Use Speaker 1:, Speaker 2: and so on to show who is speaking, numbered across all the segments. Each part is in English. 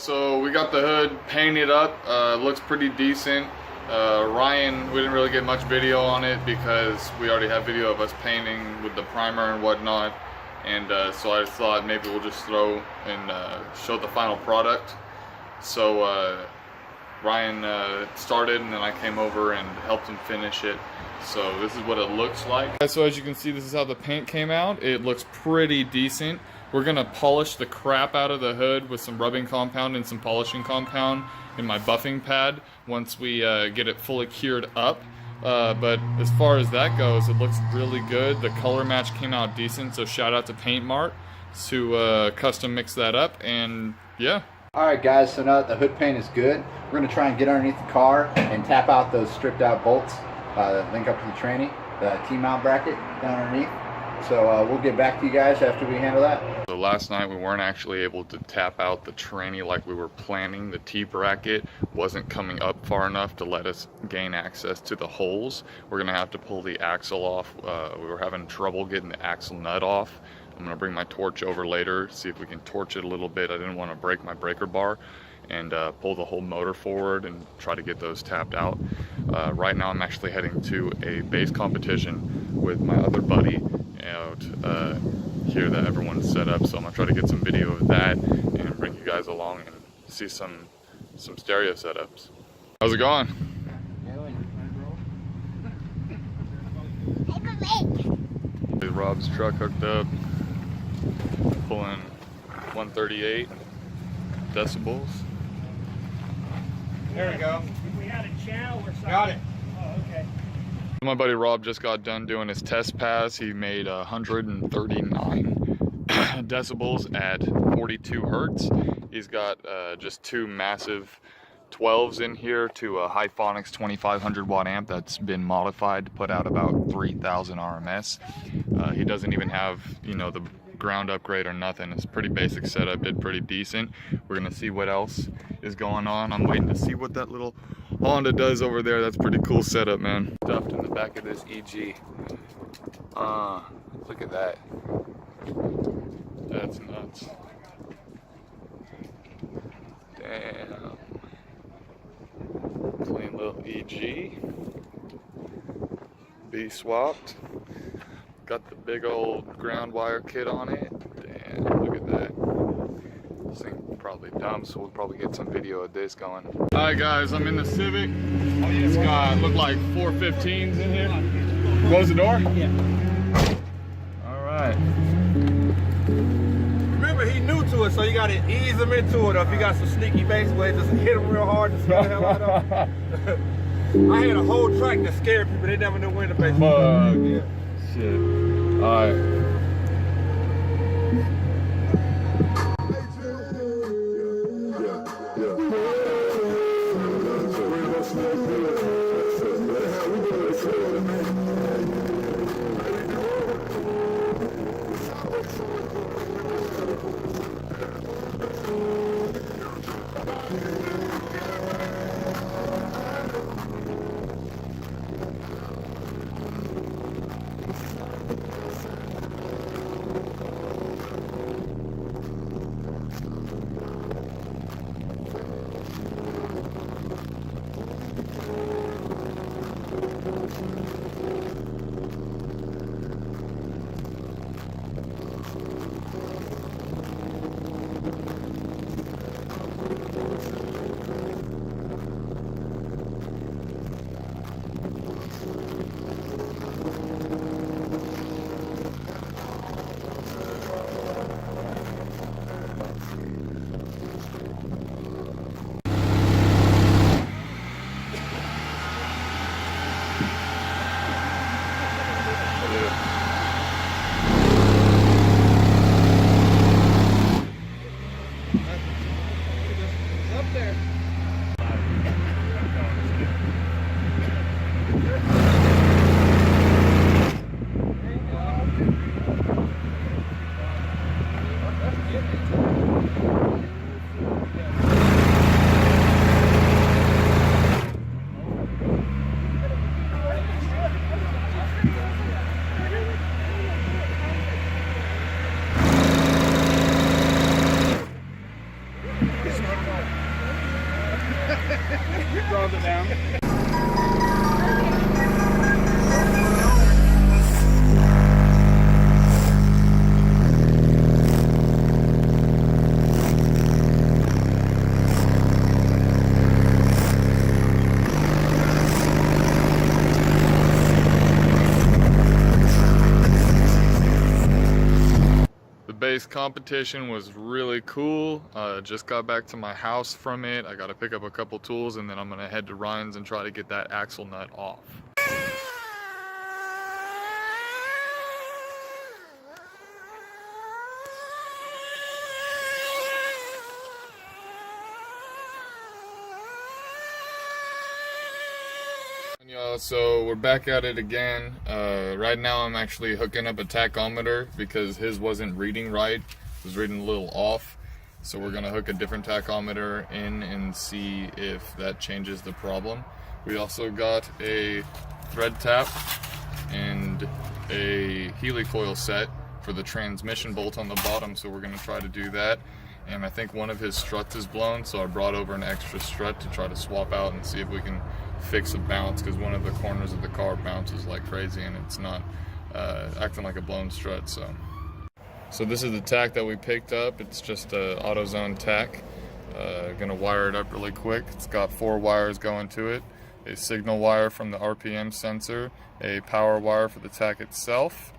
Speaker 1: So we got the hood painted up. Looks pretty decent. Ryan, we didn't really get much video on it because we already have video of us painting with the primer and whatnot. And so I thought maybe we'll just throw and show the final product. So Ryan started, and then I came over and helped him finish it. So this is what it looks like. So as you can see, this is how the paint came out. It looks pretty decent. We're gonna polish the crap out of the hood with some rubbing compound and some polishing compound in my buffing pad once we get it fully cured up. But as far as that goes, it looks really good. The color match came out decent, so shout out to Paint Mart to custom mix that up, and yeah.
Speaker 2: Alright guys, so now that the hood paint is good, we're going to try and get underneath the car and tap out those stripped out bolts that link up to the tranny, the T-mount bracket down underneath. So we'll get back to you guys after we handle that.
Speaker 1: So last night we weren't actually able to tap out the tranny like we were planning. The T-bracket wasn't coming up far enough to let us gain access to the holes. We're going to have to pull the axle off. We were having trouble getting the axle nut off. I'm going to bring my torch over later, see if we can torch it a little bit. I didn't want to break my breaker bar, and pull the whole motor forward and try to get those tapped out. Right now I'm actually heading to a base competition with my other buddy out here that everyone's set up, so I'm gonna try to get some video of that and bring you guys along and see some stereo setups. How's it going? Rob's truck hooked up, pulling 138 decibels.
Speaker 3: There we go.
Speaker 4: We had a channel or something.
Speaker 3: Got it.
Speaker 4: Oh, okay.
Speaker 1: My buddy Rob just got done doing his test pass. He made 139 decibels at 42 hertz. He's got just two massive 12s in here to a Hyphonics 2500 watt amp that's been modified to put out about 3000 RMS. He doesn't even have, you know, the ground upgrade or nothing. It's a pretty basic setup, did pretty decent. We're gonna see what else is going on. I'm waiting to see what that little Honda does over there. That's pretty cool setup, man. Stuffed in the back of this EG. Look at that. That's nuts. Damn. Clean little EG. B swapped. Got the big old ground wire kit on it. Damn, look at that. This thing probably dumb, so we'll probably get some video of this going. Alright guys, I'm in the Civic. It's got, look like 415s in here. Close the door?
Speaker 4: Yeah.
Speaker 1: Alright.
Speaker 3: Remember, he new to it, so you gotta ease him into it. Or if you got some sneaky bass ways, just hit him real hard and scare the hell out of him. I had a whole track that scared people. They never knew when to bass.
Speaker 1: Yeah. Shit. Alright. race competition was really cool. Just got back to my house from it. I got to pick up a couple tools and then I'm gonna head to Ryan's and try to get that axle nut off. Y'all, so we're back at it again. Right now I'm actually hooking up a tachometer because his wasn't reading right. It was reading a little off. So we're gonna hook a different tachometer in and see if that changes the problem. We also got a thread tap and a Healy coil set for the transmission bolt on the bottom, so we're gonna try to do that. And I think one of his struts is blown, so I brought over an extra strut to try to swap out and see if we can fix a bounce, because one of the corners of the car bounces like crazy and it's not acting like a blown strut. So this is the tack that we picked up. It's just a AutoZone tack. Gonna wire it up really quick. It's got 4 wires going to it, a signal wire from the RPM sensor, a power wire for the tack itself,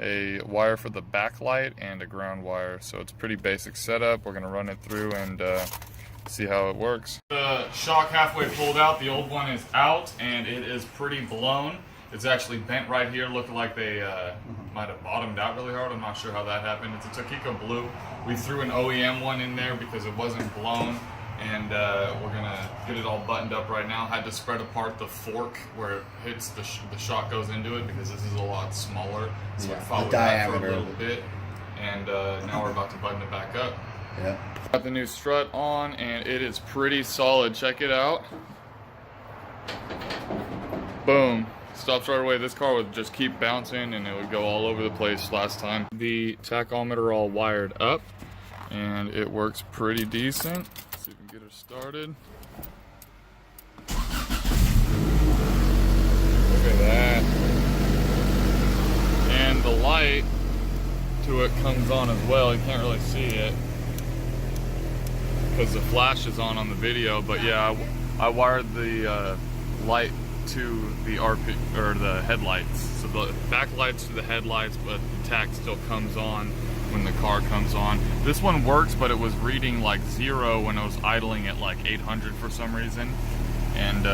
Speaker 1: a wire for the backlight, and a ground wire. So it's a pretty basic setup. We're gonna run it through and see how it works. The shock halfway pulled out, the old one is out and it is pretty blown. It's actually bent right here, looking like they might have bottomed out really hard. I'm not sure how that happened. It's a Takiko Blue. We threw an OEM one in there because it wasn't blown, and we're gonna get it all buttoned up right now. Had to spread apart the fork where it hits the shock goes into it because this is a lot smaller. So
Speaker 2: Yeah,
Speaker 1: we followed that for a little bit, and now we're about to button it back up.
Speaker 2: Yeah.
Speaker 1: Got the new strut on and it is pretty solid. Check it out. Boom. Stops right away. This car would just keep bouncing and it would go all over the place last time. The tachometer all wired up and it works pretty decent. Let's see if we can get her started. Look at that. And the light to it comes on as well. You can't really see it because the flash is on the video, but yeah, I wired the light to the the headlights. So the backlights to the headlights, but the tack still comes on when the car comes on. This one works, but it was reading like 0 when I was idling at like 800 for some reason. And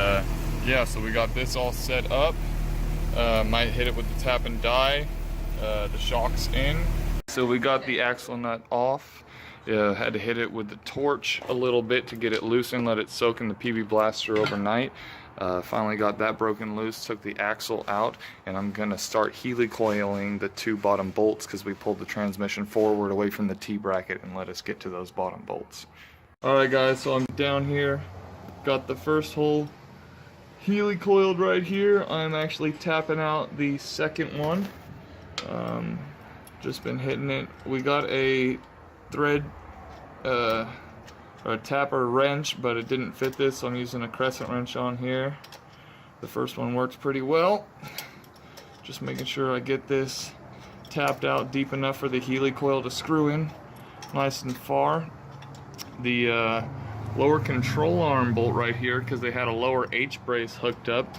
Speaker 1: yeah, so we got this all set up. Might hit it with the tap and die. The shock's in. So we got the axle nut off. Had to hit it with the torch a little bit to get it loose and let it soak in the PB Blaster overnight. Finally got that broken loose, took the axle out, and I'm gonna start Healy coiling the 2 bottom bolts because we pulled the transmission forward away from the T-bracket and let us get to those bottom bolts. Alright guys, so I'm down here, got the first hole Healy coiled right here. I'm actually tapping out the second one. Just been hitting it. We got a thread or a tapper wrench, but it didn't fit this, so I'm using a crescent wrench on here. The first one works pretty well. Just making sure I get this tapped out deep enough for the Healy coil to screw in nice and far. The lower control arm bolt right here, because they had a lower H brace hooked up,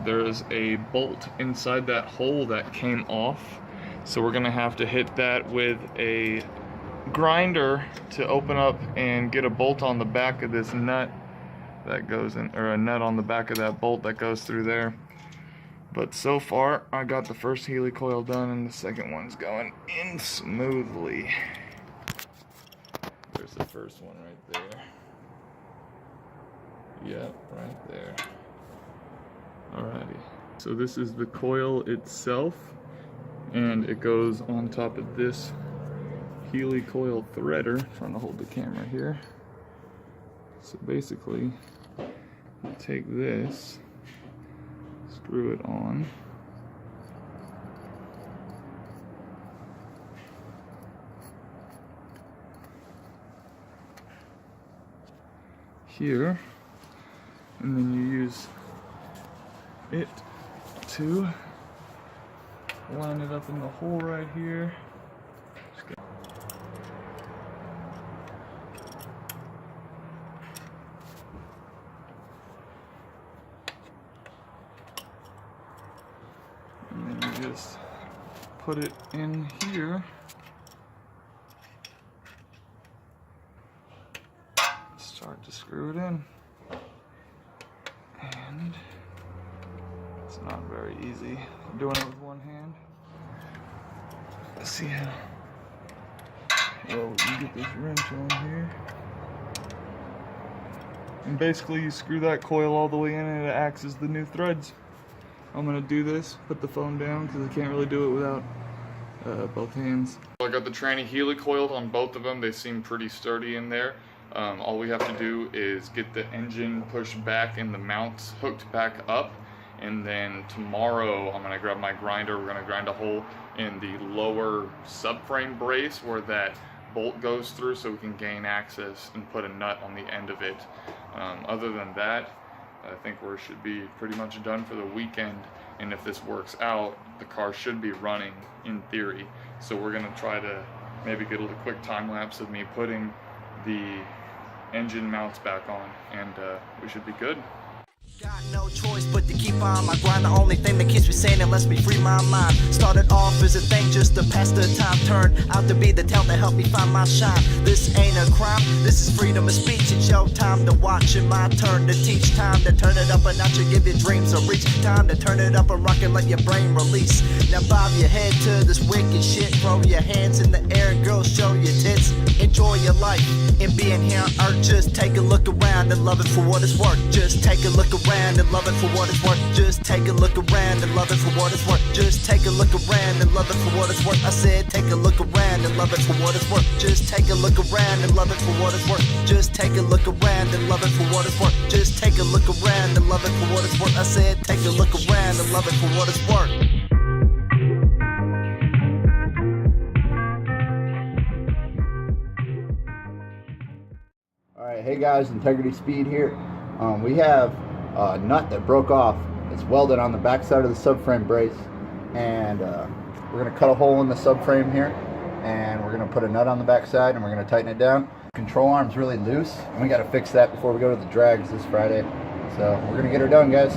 Speaker 1: there's a bolt inside that hole that came off, so we're gonna have to hit that with a grinder to open up and get a bolt on the back of this nut that goes in, or a nut on the back of that bolt that goes through there. But so far I got the first Healy coil done and the second one's going in smoothly. There's the first one right there. Yep, right there. Alrighty, so this is the coil itself, and it goes on top of this Healy coil threader. Trying to hold the camera here. So basically, you take this, screw it on, here, and then you use it to line it up in the hole right here. And then you just put it in here Just screw it in. And it's not very easy. I'm doing it with one hand. Let's see how well you get this wrench on here. And basically you screw that coil all the way in and it acts as the new threads. I'm gonna do this, put the phone down because I can't really do it without both hands. I got the tranny helicoiled on both of them. They seem pretty sturdy in there. All we have to do is get the engine pushed back and the mounts hooked back up. And then tomorrow I'm gonna grab my grinder. We're gonna grind a hole in the lower subframe brace where that bolt goes through so we can gain access and put a nut on the end of it. Other than that, I think we should be pretty much done for the weekend. And if this works out, the car should be running in theory. So we're gonna try to maybe get a little quick time lapse of me putting the engine mounts back on, and we should be good.
Speaker 5: Got no choice but to keep on my grind. The only thing that keeps me sane and lets me free my mind. Started off as a thing just to pass the time. Turned out to be the talent that helped me find my shine. This ain't a crime, this is freedom of speech. It's your time to watch and my turn to teach. Time to turn it up a notch and give your dreams a reach. Time to turn it up and rock and let your brain release. Now bob your head to this wicked shit. Throw your hands in the air, girls, show your tits. Enjoy your life and being here on earth. Just take a look around and love it for what it's worth. Just take a look around and love it for what it's worth. Just take a look around and love it for what it's worth. Just take a look around and love it for what it's worth. I said take a look around and love it for what it's worth. Just take a look around and love it for what it's worth. Just take a look around and love it for what it's worth. Just take a look around and love it for what it's worth. I said take a look around and love it for what it's worth.
Speaker 2: Alright, hey guys, Integrity Speed here. We have a nut that broke off. It's welded on the back side of the subframe brace, and we're going to cut a hole in the subframe here, and we're going to put a nut on the back side, and we're going to tighten it down. Control arm's really loose, and we got to fix that before we go to the drags this Friday. So we're going to get her done, guys.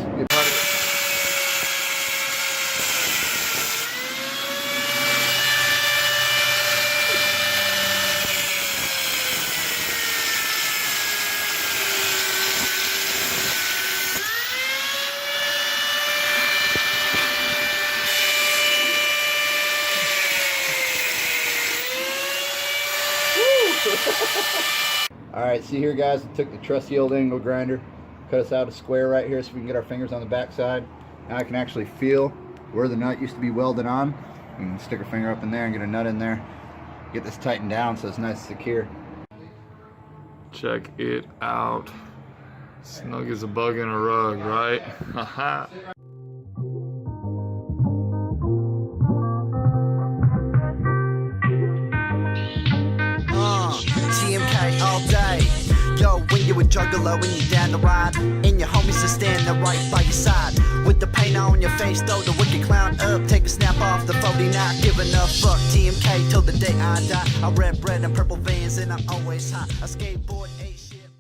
Speaker 2: Alright, see here guys, I took the trusty old angle grinder, cut us out a square right here so we can get our fingers on the back side. Now I can actually feel where the nut used to be welded on. You can stick a finger up in there and get a nut in there. Get this tightened down so it's nice and secure.
Speaker 1: Check it out. Snug as a bug in a rug, right? Haha.
Speaker 5: TMK all day. Yo, when you a juggler, when you down the ride, and your homies are standing right by your side. With the paint on your face, throw the wicked clown up. Take a snap off the 49, giving a fuck. TMK till the day I die. I red bread and purple vans, and I'm always high. I skateboard, A shit.